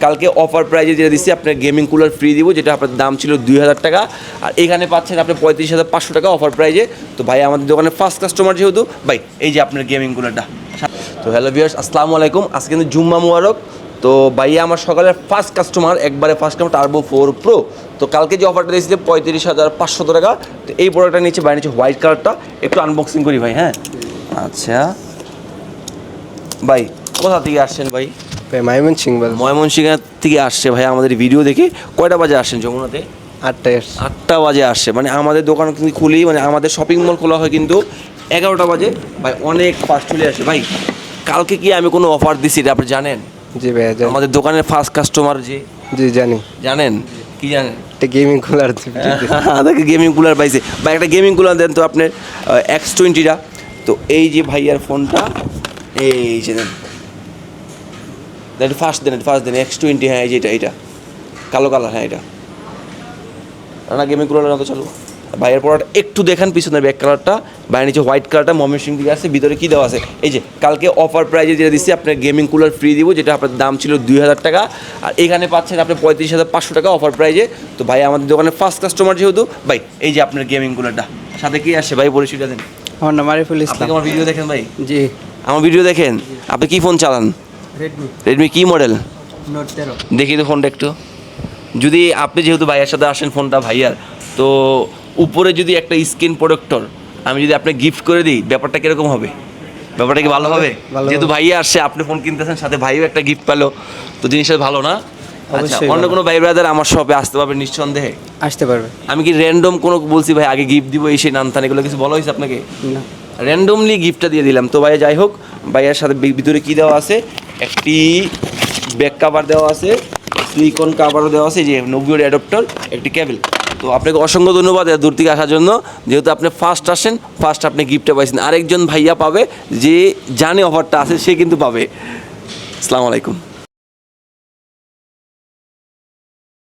কালকে অফার প্রাইজে যেটা দিচ্ছি আপনার গেমিং কুলার ফ্রি দিব, যেটা আপনার দাম ছিল 2000 টাকা, আর এখানে পাচ্ছেন আপনি 35,500 টাকা অফার প্রাইজে। তো ভাই আমাদের দোকানের ফার্স্ট কাস্টমার যেহেতু ভাই, এই যে আপনার গেমিং কুলারটা। তো হ্যালো ভিউয়ার্স, আসসালামু আলাইকুম। আজকে কিন্তু জুম্মা মুবারক। তো ভাইয়া আমার সকালের ফার্স্ট কাস্টমার, একবারে ফার্স্ট কাস্টমার টার্বো 4 প্রো। তো কালকে যে অফারটা দিয়েছিল 35,500 টাকা। তো এই প্রোডাক্টটা নিচে বাইরে নিচ্ছে হোয়াইট কালারটা, একটু আনবক্সিং করি ভাই। হ্যাঁ আচ্ছা ভাই, কোথা থেকে আসছেন ভাই? ময়মনসিংহ থেকে আসছে ভাই আমাদের ভিডিও দেখে। কয়টা বাজে আসছেন যমুনাতে? 8টা বাজে আসছে। মানে আমাদের দোকান কিন্তু খুলি, মানে আমাদের শপিং মল খোলা হয় কিন্তু 11টা বাজে। ভাই অনেক ফাস্ট চলে আসে ভাই। কালকে কি আমি কোনো অফার দিছি এটা আপনি জানেন? জি ভাইয়া জানি। আমাদের দোকানের ফার্স্ট কাস্টমার যে। জি জানি। জানেন কি জানেন? একটা গেমিং কুলার তাকে গেমিং কুলার পাইছে ভাই। একটা গেমিং কুলার দেন তো আপনার X20টা। তো এই যে ভাইয়ার ফোনটা, এই যে দেন ফার্স্ট দেন X20। হ্যাঁ এই যে এটা কালো কালার। হ্যাঁ এটা না গেমিং কুলার না তো চালু। ভাইয়ের পড়াটা একটু দেখেন, পিছনের ব্যাক কালারটা, বাইরে নিচে হোয়াইট কালারটা ময়মনসিংহ থেকে আছে। ভিতরে কী দেওয়া আছে? এই যে কালকে অফার প্রাইজে যেটা দিচ্ছি আপনার গেমিং কুলার ফ্রি দিব, যেটা আপনার দাম ছিল 2000 টাকা, আর এখানে পাচ্ছেন আপনি 35,500 টাকা অফার প্রাইজে। তো ভাই আমাদের দোকানের ফার্স্ট কাস্টমার যেহেতু ভাই, এই যে আপনার গেমিং কুলারটা। সাথে কি আসছে ভাই পরিচয়টা দেন। আমার নাম আরিফুল আপনি ইসলাম। আমার ভিডিও দেখেন ভাই? জি। আমার ভিডিও দেখেন। আপনি কি ফোন চালান? রেডমি কি মডেল? নোট 13। দেখি তো ফোনটা একটু। যদি আপনি যেহেতু ভাইয়ের সাথে আসেন, ফোনটা ভাইয়ার, তো উপরে যদি একটা স্ক্রিন প্রোটেক্টর আমি যদি আপনি গিফট করে দিই, ব্যাপারটা কীরকম হবে? ব্যাপারটা কি ভালো হবে? যেহেতু ভাইয়া আসছে, আপনি ফোন কিনতেছেন, সাথে ভাইও একটা গিফট পেলো, তো জিনিসটা ভালো না? আচ্ছা, অন্য কোনো ভাই ব্রাদার আমার শপে আসতে পারবে নিঃসন্দেহে? আসতে পারবে। আমি কি র্যান্ডম কোনো বলছি ভাই আগে গিফট দিব এই সেই নানতান এগুলো কিছু বলা হয়েছে আপনাকে? না। র্যান্ডমলি গিফটটা দিয়ে দিলাম। তো ভাইয়া যাই হোক, ভাইয়ার সাথে ভিতরে কী দেওয়া আছে? একটি ব্যাক কাভার দেওয়া আছে, সিলিকন কাভারও দেওয়া আছে, যে নোভিওর অ্যাডাপ্টার, একটি কেবল। তো আপনাকে অসংখ্য ধন্যবাদ এত দূর থেকে আসার জন্য। যেহেতু আপনি ফার্স্ট আসেন, ফার্স্ট আপনি গিফটটা পাইছেন। আরেকজন ভাইয়া পাবে যে জানে অফারটা আছে, সে কিন্তু পাবে। আসসালামু আলাইকুম।